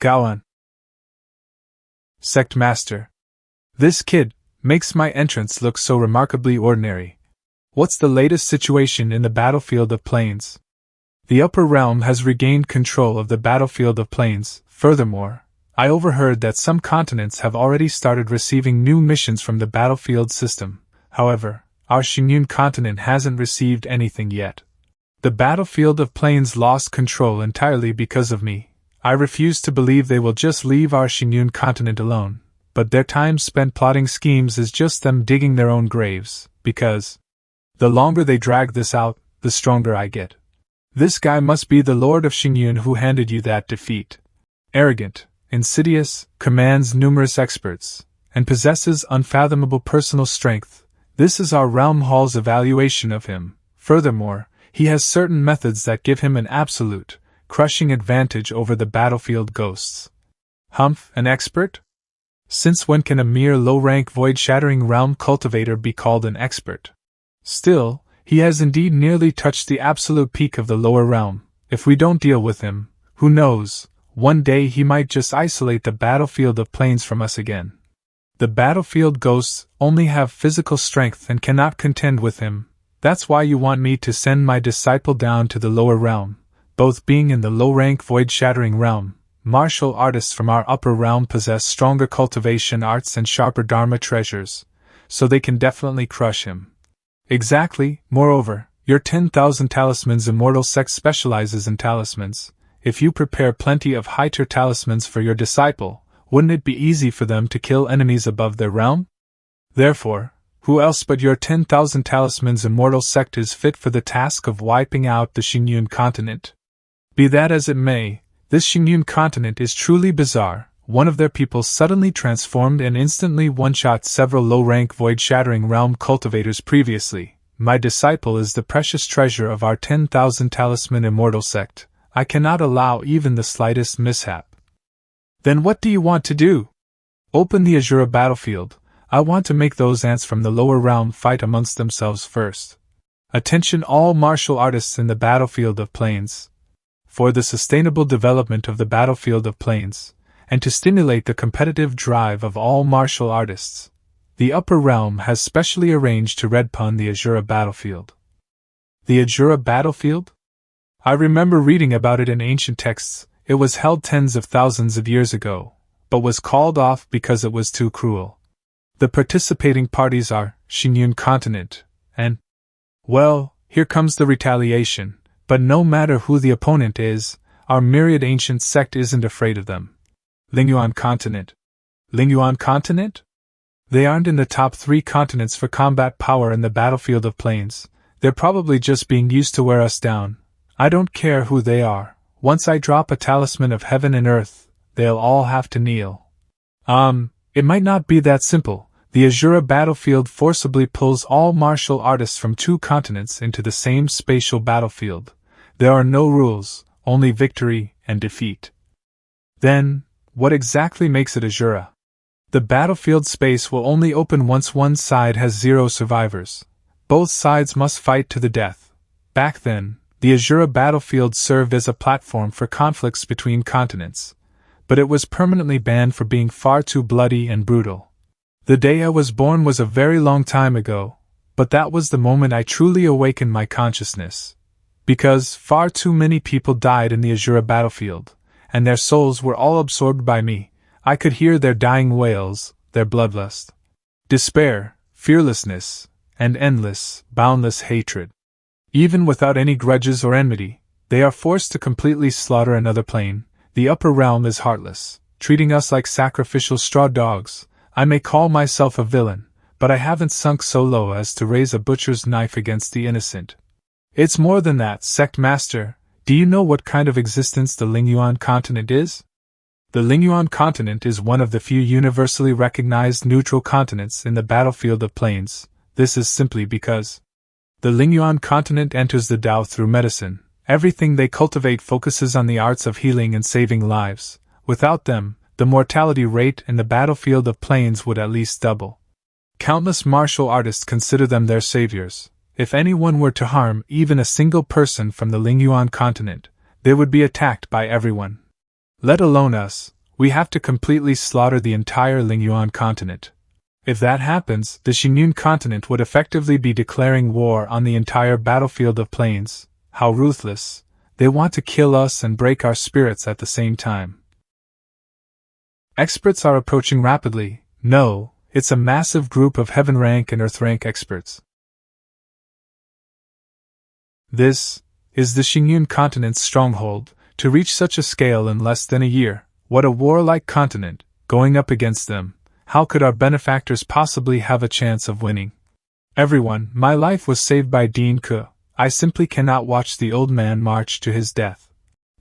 Gaoan. Sect Master. This kid makes my entrance look so remarkably ordinary. What's the latest situation in the battlefield of plains? The upper realm has regained control of the battlefield of plains. Furthermore, I overheard that some continents have already started receiving new missions from the battlefield system. However, our Xingyun continent hasn't received anything yet. The battlefield of plains lost control entirely because of me. I refuse to believe they will just leave our Xingyun continent alone, but their time spent plotting schemes is just them digging their own graves, because the longer they drag this out, the stronger I get. This guy must be the Lord of Xingyun who handed you that defeat. Arrogant, insidious, commands numerous experts, and possesses unfathomable personal strength. This is our realm hall's evaluation of him. Furthermore, he has certain methods that give him an absolute, crushing advantage over the battlefield ghosts. Humph, an expert? Since when can a mere low-rank void-shattering realm cultivator be called an expert? Still, he has indeed nearly touched the absolute peak of the lower realm. If we don't deal with him, who knows, one day he might just isolate the battlefield of plains from us again. The battlefield ghosts only have physical strength and cannot contend with him. That's why you want me to send my disciple down to the lower realm. Both being in the low-rank void-shattering realm, martial artists from our upper realm possess stronger cultivation arts and sharper dharma treasures, so they can definitely crush him. Exactly. Moreover, your 10,000 talismans immortal sect specializes in talismans. If you prepare plenty of high-tier talismans for your disciple, wouldn't it be easy for them to kill enemies above their realm? Therefore, who else but your 10,000 talismans immortal sect is fit for the task of wiping out the Xingyun continent? Be that as it may, this Xingyun continent is truly bizarre. One of their people suddenly transformed and instantly one-shot several low-rank void-shattering realm cultivators previously. My disciple is the precious treasure of our 10,000 talisman immortal sect. I cannot allow even the slightest mishap. Then what do you want to do? Open the Azura battlefield. I want to make those ants from the lower realm fight amongst themselves first. Attention all martial artists in the battlefield of plains. For the sustainable development of the battlefield of plains, and to stimulate the competitive drive of all martial artists, the upper realm has specially arranged to redpun the Azura battlefield. The Azura battlefield? I remember reading about it in ancient texts. It was held tens of thousands of years ago, but was called off because it was too cruel. The participating parties are Xingyun continent, and, well, here comes the retaliation, but no matter who the opponent is, our myriad ancient sect isn't afraid of them. Lingyuan continent. Lingyuan continent? They aren't in the top 3 continents for combat power in the battlefield of plains. They're probably just being used to wear us down. I don't care who they are. Once I drop a talisman of heaven and earth, they'll all have to kneel. It might not be that simple. The Azura battlefield forcibly pulls all martial artists from 2 continents into the same spatial battlefield. There are no rules, only victory and defeat. Then, what exactly makes it Azura? The battlefield space will only open once one side has 0 survivors. Both sides must fight to the death. Back then, the Azura battlefield served as a platform for conflicts between continents, but it was permanently banned for being far too bloody and brutal. The day I was born was a very long time ago, but that was the moment I truly awakened my consciousness. Because far too many people died in the Azura battlefield, and their souls were all absorbed by me. I could hear their dying wails, their bloodlust, despair, fearlessness, and endless, boundless hatred. Even without any grudges or enmity, they are forced to completely slaughter another plane. The upper realm is heartless, treating us like sacrificial straw dogs. I may call myself a villain, but I haven't sunk so low as to raise a butcher's knife against the innocent. It's more than that, Sect Master. Do you know what kind of existence the Lingyuan continent is? The Lingyuan continent is one of the few universally recognized neutral continents in the battlefield of plains. This is simply because the Lingyuan continent enters the Tao through medicine. Everything they cultivate focuses on the arts of healing and saving lives. Without them, the mortality rate in the battlefield of plains would at least double. Countless martial artists consider them their saviors. If anyone were to harm even a single person from the Lingyuan continent, they would be attacked by everyone. Let alone us, we have to completely slaughter the entire Lingyuan continent. If that happens, the Xingyun continent would effectively be declaring war on the entire battlefield of plains. How ruthless. They want to kill us and break our spirits at the same time. Experts are approaching rapidly. No, it's a massive group of heaven rank and earth rank experts. This is the Xingyun continent's stronghold. To reach such a scale in less than a year, what a warlike continent, going up against them. How could our benefactors possibly have a chance of winning? Everyone, my life was saved by Dean Ke. I simply cannot watch the old man march to his death.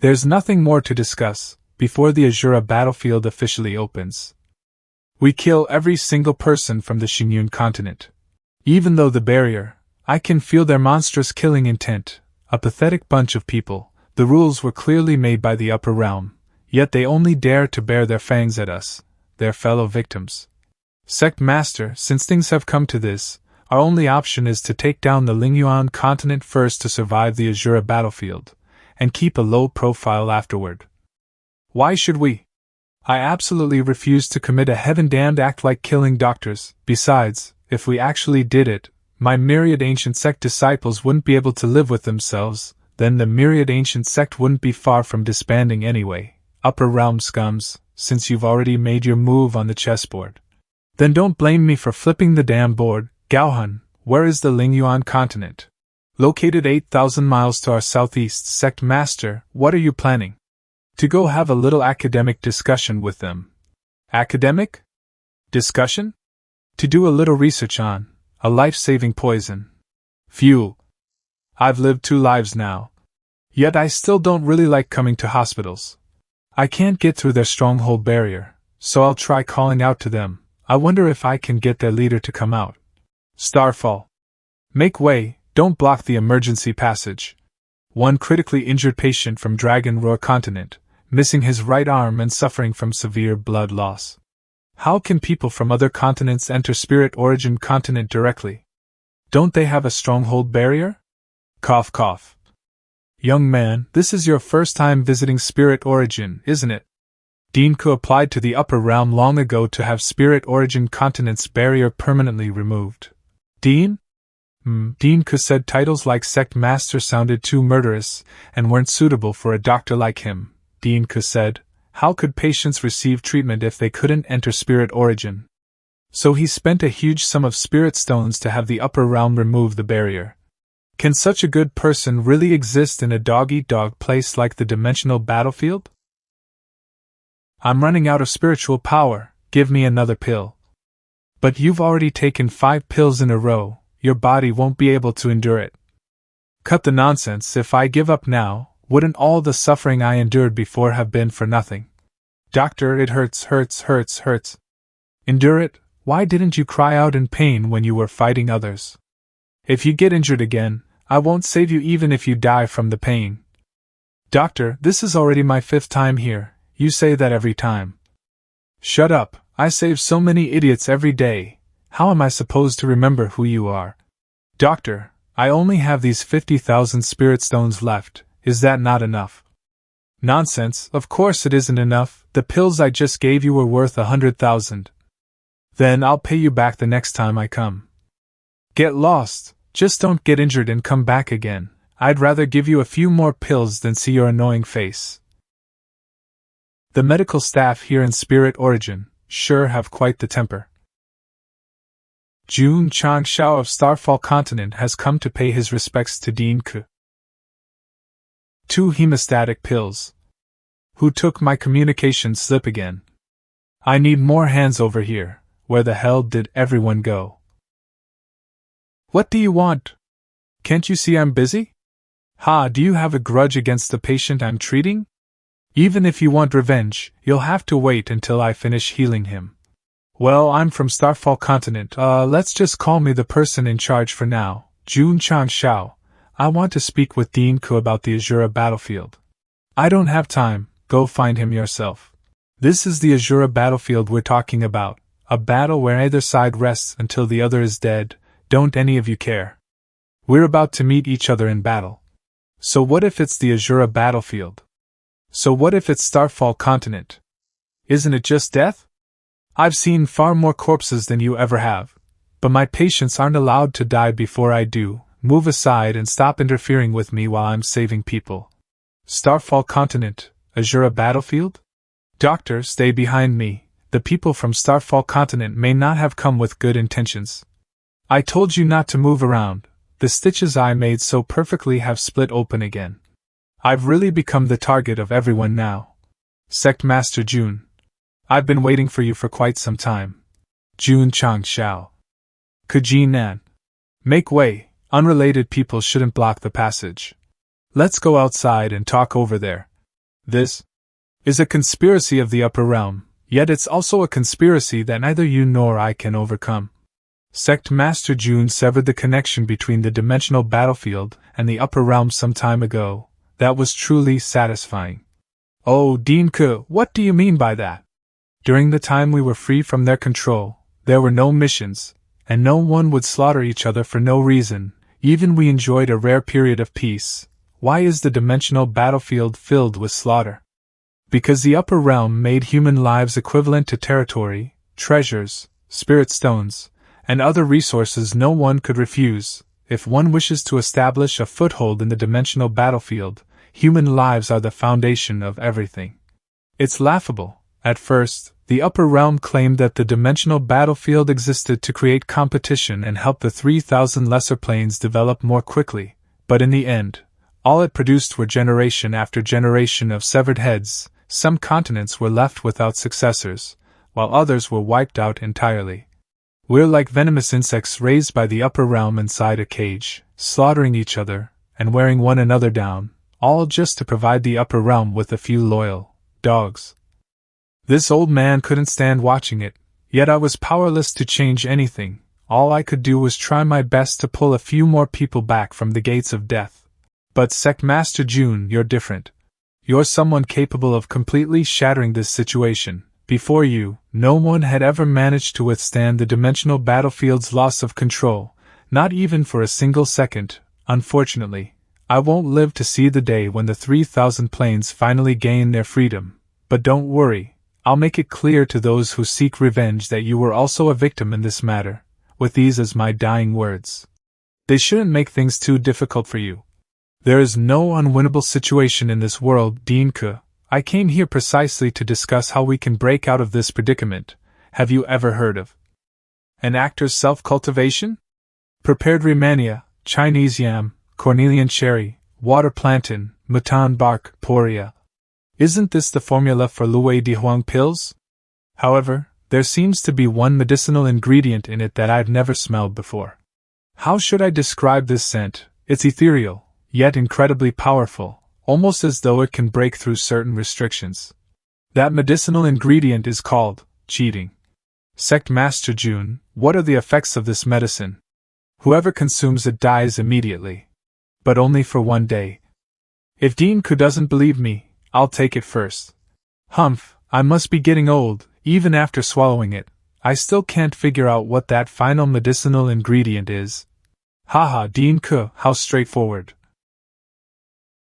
There's nothing more to discuss before the Azura battlefield officially opens. We kill every single person from the Xingyun continent. Even though the barrier, I can feel their monstrous killing intent. A pathetic bunch of people. The rules were clearly made by the upper realm, yet they only dare to bare their fangs at us, their fellow victims. Sect Master, since things have come to this, our only option is to take down the Lingyuan continent first to survive the Azura battlefield, and keep a low profile afterward. Why should we? I absolutely refuse to commit a heaven-damned act like killing doctors. Besides, if we actually did it, my myriad ancient sect disciples wouldn't be able to live with themselves, then the myriad ancient sect wouldn't be far from disbanding anyway. Upper realm scums, since you've already made your move on the chessboard. Then don't blame me for flipping the damn board. Gaohan, where is the Lingyuan continent? Located 8,000 miles to our southeast. Sect Master, what are you planning? To go have a little academic discussion with them. Academic? Discussion? To do a little research on a life-saving poison. Phew. I've lived 2 lives now. Yet I still don't really like coming to hospitals. I can't get through their stronghold barrier, so I'll try calling out to them. I wonder if I can get their leader to come out. Starfall. Make way, don't block the emergency passage. One critically injured patient from Dragon Roar continent, missing his right arm and suffering from severe blood loss. How can people from other continents enter Spirit Origin continent directly? Don't they have a stronghold barrier? Cough cough. Young man, this is your first time visiting Spirit Origin, isn't it? Dean Ke applied to the upper realm long ago to have Spirit Origin continent's barrier permanently removed. Dean? Dean Ke said titles like Sect Master sounded too murderous and weren't suitable for a doctor like him. Dean Ke said, how could patients receive treatment if they couldn't enter Spirit Origin? So he spent a huge sum of spirit stones to have the upper realm remove the barrier. Can such a good person really exist in a dog-eat-dog place like the dimensional battlefield? I'm running out of spiritual power, give me another pill. But you've already taken 5 pills in a row, your body won't be able to endure it. Cut the nonsense. If I give up now, wouldn't all the suffering I endured before have been for nothing? Doctor, it hurts. Endure it? Why didn't you cry out in pain when you were fighting others? If you get injured again, I won't save you even if you die from the pain. Doctor, this is already my 5th time here. You say that every time. Shut up, I save so many idiots every day. How am I supposed to remember who you are? Doctor, I only have these 50,000 spirit stones left, is that not enough? Nonsense, of course it isn't enough, the pills I just gave you were worth 100,000. Then I'll pay you back the next time I come. Get lost, just don't get injured and come back again. I'd rather give you a few more pills than see your annoying face. The medical staff here in Spirit Origin sure have quite the temper. ChangXiao of Starfall Continent has come to pay his respects to Dean Ke. 2 hemostatic pills. Who took my communication slip again? I need more hands over here. Where the hell did everyone go? What do you want? Can't you see I'm busy? Ha, do you have a grudge against the patient I'm treating? Even if you want revenge, you'll have to wait until I finish healing him. Well, I'm from Starfall Continent. Let's just call me the person in charge for now. ChangXiao. I want to speak with Dean Ke about the Azura battlefield. I don't have time, go find him yourself. This is the Azura battlefield we're talking about, a battle where either side rests until the other is dead. Don't any of you care? We're about to meet each other in battle. So what if it's the Azura battlefield? So what if it's Starfall Continent? Isn't it just death? I've seen far more corpses than you ever have, but my patients aren't allowed to die before I do. Move aside and stop interfering with me while I'm saving people. Starfall Continent, Azura Battlefield? Doctor, stay behind me. The people from Starfall Continent may not have come with good intentions. I told you not to move around. The stitches I made so perfectly have split open again. I've really become the target of everyone now. Sect Master June. I've been waiting for you for quite some time. June ChangXiao. Kuji Nan. Make way, unrelated people shouldn't block the passage. Let's go outside and talk over there. This is a conspiracy of the upper realm, yet it's also a conspiracy that neither you nor I can overcome. Sect Master June severed the connection between the dimensional battlefield and the upper realm some time ago. That was truly satisfying. Oh, Dean-ku, what do you mean by that? During the time we were free from their control, there were no missions, and no one would slaughter each other for no reason. Even we enjoyed a rare period of peace. Why is the dimensional battlefield filled with slaughter? Because the upper realm made human lives equivalent to territory, treasures, spirit stones, and other resources no one could refuse. If one wishes to establish a foothold in the dimensional battlefield, human lives are the foundation of everything. It's laughable. At first, the upper realm claimed that the dimensional battlefield existed to create competition and help the 3,000 lesser planes develop more quickly, but in the end, all it produced were generation after generation of severed heads. Some continents were left without successors, while others were wiped out entirely. We're like venomous insects raised by the upper realm inside a cage, slaughtering each other, and wearing one another down, all just to provide the upper realm with a few loyal dogs. This old man couldn't stand watching it, yet I was powerless to change anything. All I could do was try my best to pull a few more people back from the gates of death. But Sect Master June, you're different. You're someone capable of completely shattering this situation. Before you, no one had ever managed to withstand the dimensional battlefield's loss of control, not even for a single second. Unfortunately, I won't live to see the day when the 3,000 planes finally gain their freedom. But don't worry. I'll make it clear to those who seek revenge that you were also a victim in this matter, with these as my dying words. They shouldn't make things too difficult for you. There is no unwinnable situation in this world, Dean-ku. I came here precisely to discuss how we can break out of this predicament. Have you ever heard of an actor's self-cultivation? Prepared remania, Chinese yam, cornelian cherry, water plantain, matan bark, poria. Isn't this the formula for Luwei Dihuang pills? However, there seems to be one medicinal ingredient in it that I've never smelled before. How should I describe this scent? It's ethereal, yet incredibly powerful, almost as though it can break through certain restrictions. That medicinal ingredient is called cheating. Sect Master June, what are the effects of this medicine? Whoever consumes it dies immediately. But only for 1 day. If Dean-ku doesn't believe me, I'll take it first. Humph, I must be getting old. Even after swallowing it, I still can't figure out what that final medicinal ingredient is. Haha, Dean-ku, how straightforward.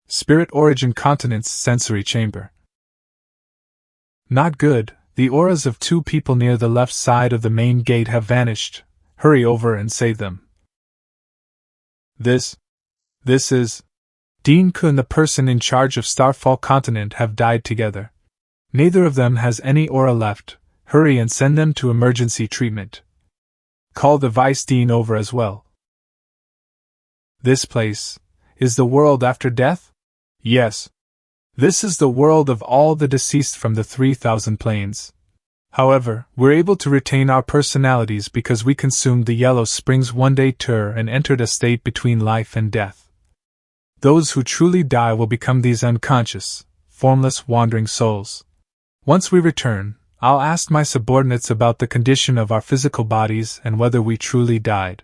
Spirit Origin Continent's Sensory Chamber. Not good. The auras of 2 people near the left side of the main gate have vanished. Hurry over and save them. This is... Dean-ku and the person in charge of Starfall Continent have died together. Neither of them has any aura left. Hurry and send them to emergency treatment. Call the Vice Dean over as well. This place is the world after death? Yes. This is the world of all the deceased from the 3,000 planes. However, we're able to retain our personalities because we consumed the Yellow Springs one-day tour and entered a state between life and death. Those who truly die will become these unconscious, formless wandering souls. Once we return, I'll ask my subordinates about the condition of our physical bodies and whether we truly died.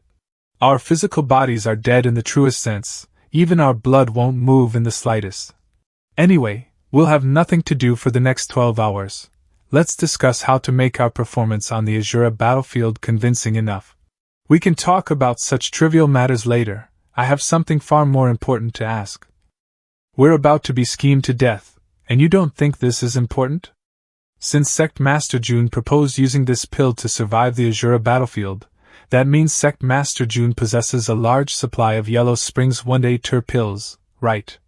Our physical bodies are dead in the truest sense, even our blood won't move in the slightest. Anyway, we'll have nothing to do for the next 12 hours. Let's discuss how to make our performance on the Azura battlefield convincing enough. We can talk about such trivial matters later. I have something far more important to ask. We're about to be schemed to death, and you don't think this is important? Since Sect Master Jun proposed using this pill to survive the Azura battlefield, that means Sect Master Jun possesses a large supply of Yellow Springs one-day tur pills, right?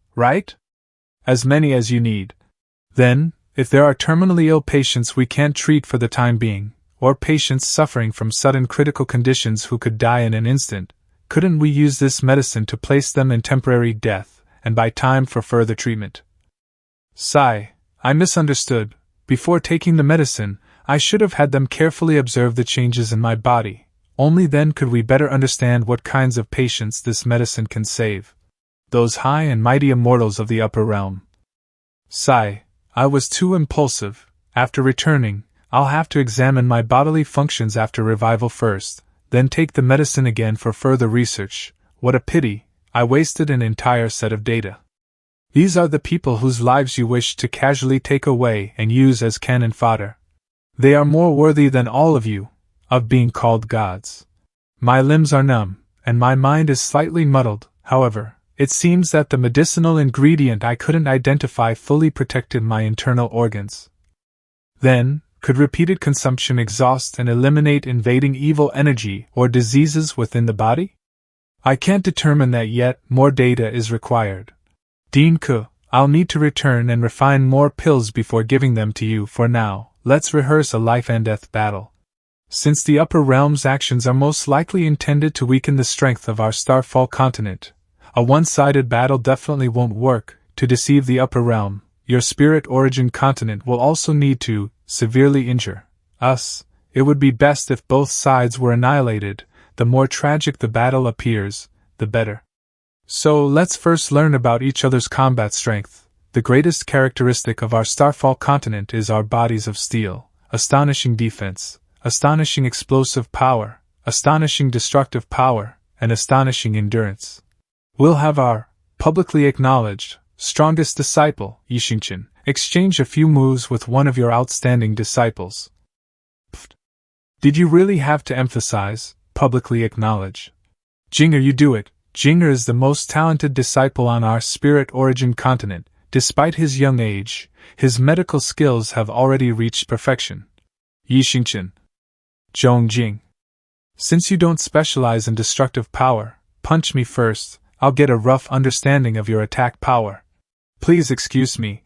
As many as you need. Then, if there are terminally ill patients we can't treat for the time being, or patients suffering from sudden critical conditions who could die in an instant, couldn't we use this medicine to place them in temporary death, and buy time for further treatment? Sigh, I misunderstood. Before taking the medicine, I should have had them carefully observe the changes in my body. Only then could we better understand what kinds of patients this medicine can save. Those high and mighty immortals of the upper realm. Sigh, I was too impulsive. After returning, I'll have to examine my bodily functions after revival first, then take the medicine again for further research. What a pity, I wasted an entire set of data. These are the people whose lives you wish to casually take away and use as cannon fodder. They are more worthy than all of you, of being called gods. My limbs are numb, and my mind is slightly muddled. However, it seems that the medicinal ingredient I couldn't identify fully protected my internal organs. Then, could repeated consumption exhaust and eliminate invading evil energy or diseases within the body? I can't determine that yet. More data is required. Dinku, I'll need to return and refine more pills before giving them to you. For now, let's rehearse a life and death battle. Since the upper realm's actions are most likely intended to weaken the strength of our Starfall continent, a one-sided battle definitely won't work. To deceive the upper realm, your spirit origin continent will also need to severely injure us. It would be best if both sides were annihilated. The more tragic the battle appears, the better. So let's first learn about each other's combat strength. The greatest characteristic of our Starfall continent is our bodies of steel. Astonishing defense, astonishing explosive power, astonishing destructive power, and astonishing endurance. We'll have our publicly acknowledged strongest disciple, Yixingchen, exchange a few moves with one of your outstanding disciples. Pfft. Did you really have to emphasize, publicly acknowledge? Jinger, you do it. Jinger is the most talented disciple on our spirit origin continent. Despite his young age, his medical skills have already reached perfection. Yixingchen. Zhongjing. Since you don't specialize in destructive power, punch me first. I'll get a rough understanding of your attack power. Please excuse me.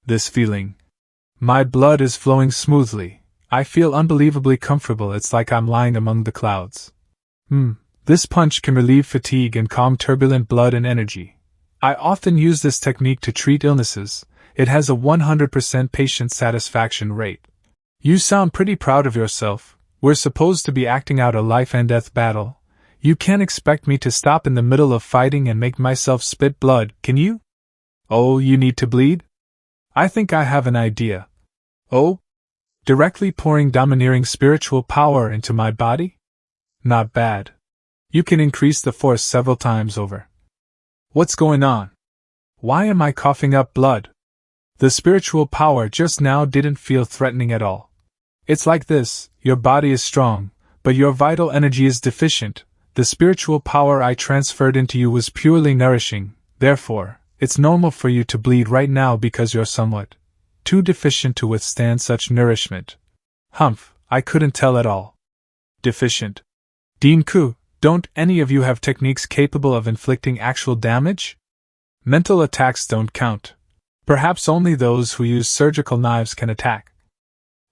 This feeling. My blood is flowing smoothly. I feel unbelievably comfortable. It's like I'm lying among the clouds. This punch can relieve fatigue and calm turbulent blood and energy. I often use this technique to treat illnesses. It has a 100% patient satisfaction rate. You sound pretty proud of yourself. We're supposed to be acting out a life and death battle. You can't expect me to stop in the middle of fighting and make myself spit blood, can you? Oh, you need to bleed? I think I have an idea. Oh? Directly pouring domineering spiritual power into my body? Not bad. You can increase the force several times over. What's going on? Why am I coughing up blood? The spiritual power just now didn't feel threatening at all. It's like this, your body is strong, but your vital energy is deficient. The spiritual power I transferred into you was purely nourishing, therefore, it's normal for you to bleed right now because you're somewhat too deficient to withstand such nourishment. Humph, I couldn't tell at all. Deficient. Dinku, don't any of you have techniques capable of inflicting actual damage? Mental attacks don't count. Perhaps only those who use surgical knives can attack.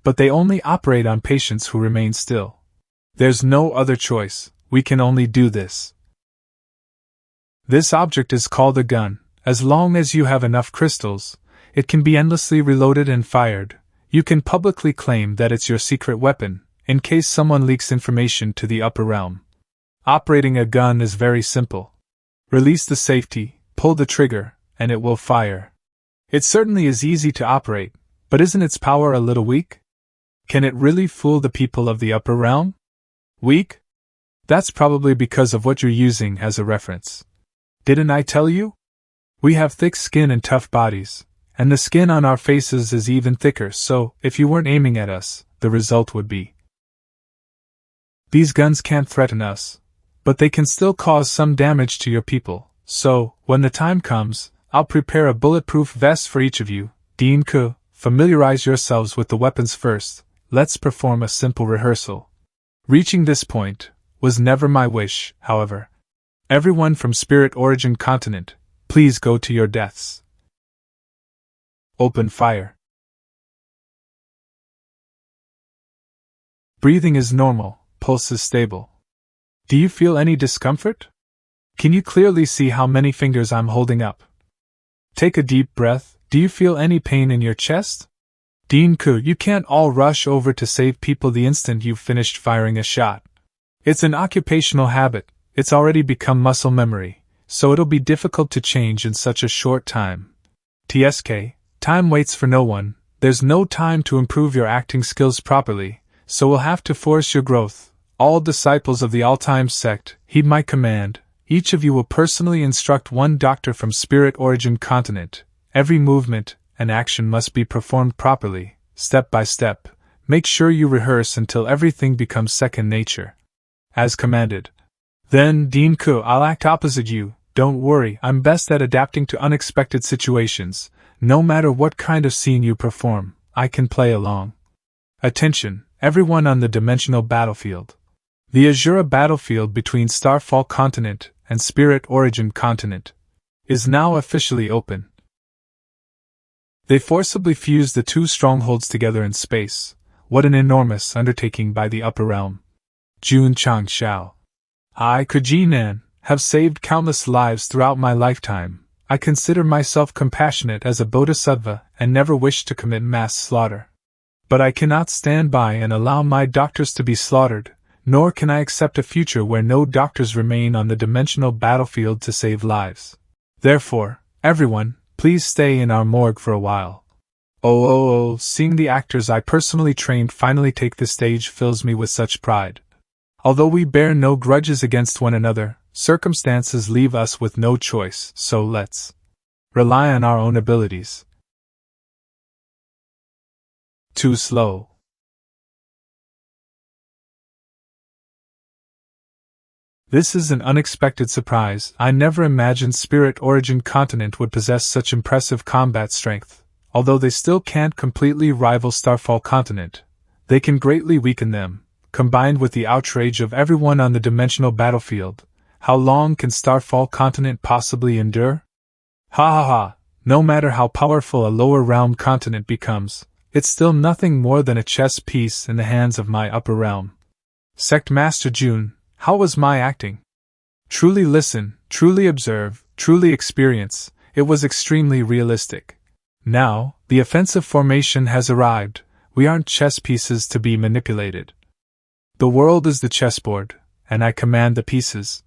But they only operate on patients who remain still. There's no other choice. We can only do this. This object is called a gun. As long as you have enough crystals, it can be endlessly reloaded and fired. You can publicly claim that it's your secret weapon, in case someone leaks information to the upper realm. Operating a gun is very simple. Release the safety, pull the trigger, and it will fire. It certainly is easy to operate, but isn't its power a little weak? Can it really fool the people of the upper realm? Weak? That's probably because of what you're using as a reference. Didn't I tell you? We have thick skin and tough bodies, and the skin on our faces is even thicker, so if you weren't aiming at us, the result would be. These guns can't threaten us, but they can still cause some damage to your people, so, when the time comes, I'll prepare a bulletproof vest for each of you. Dinku, familiarize yourselves with the weapons first. Let's perform a simple rehearsal. Reaching this point was never my wish, however. Everyone from Spirit Origin Continent, please go to your deaths. Open fire. Breathing is normal, pulse is stable. Do you feel any discomfort? Can you clearly see how many fingers I'm holding up? Take a deep breath. Do you feel any pain in your chest? Dinku, you can't all rush over to save people the instant you've finished firing a shot. It's an occupational habit, it's already become muscle memory, so it'll be difficult to change in such a short time. TSK, time waits for no one, there's no time to improve your acting skills properly, so we'll have to force your growth. All disciples of the all-time sect, heed my command. Each of you will personally instruct one doctor from Spirit Origin Continent. Every movement and action must be performed properly, step by step. Make sure you rehearse until everything becomes second nature. As commanded. Then, Dinku, I'll act opposite you. Don't worry, I'm best at adapting to unexpected situations. No matter what kind of scene you perform, I can play along. Attention, everyone on the dimensional battlefield. The Azura battlefield between Starfall Continent and Spirit Origin Continent is now officially open. They forcibly fused the two strongholds together in space. What an enormous undertaking by the upper realm. Jun ChangXiao. I, Kujinan, have saved countless lives throughout my lifetime. I consider myself compassionate as a bodhisattva and never wish to commit mass slaughter. But I cannot stand by and allow my doctors to be slaughtered, nor can I accept a future where no doctors remain on the dimensional battlefield to save lives. Everyone, please stay in our morgue for a while. Seeing the actors I personally trained finally take the stage fills me with such pride. Although we bear no grudges against one another, circumstances leave us with no choice, so let's rely on our own abilities. Too slow. This is an unexpected surprise. I never imagined Spirit Origin Continent would possess such impressive combat strength. Although they still can't completely rival Starfall Continent, they can greatly weaken them. Combined with the outrage of everyone on the dimensional battlefield, how long can Starfall Continent possibly endure? Ha! No matter how powerful a lower realm continent becomes, it's still nothing more than a chess piece in the hands of my upper realm. Sect Master Jun, how was my acting? Truly listen, truly observe, truly experience, it was extremely realistic. Now, the offensive formation has arrived, we aren't chess pieces to be manipulated. The world is the chessboard, and I command the pieces.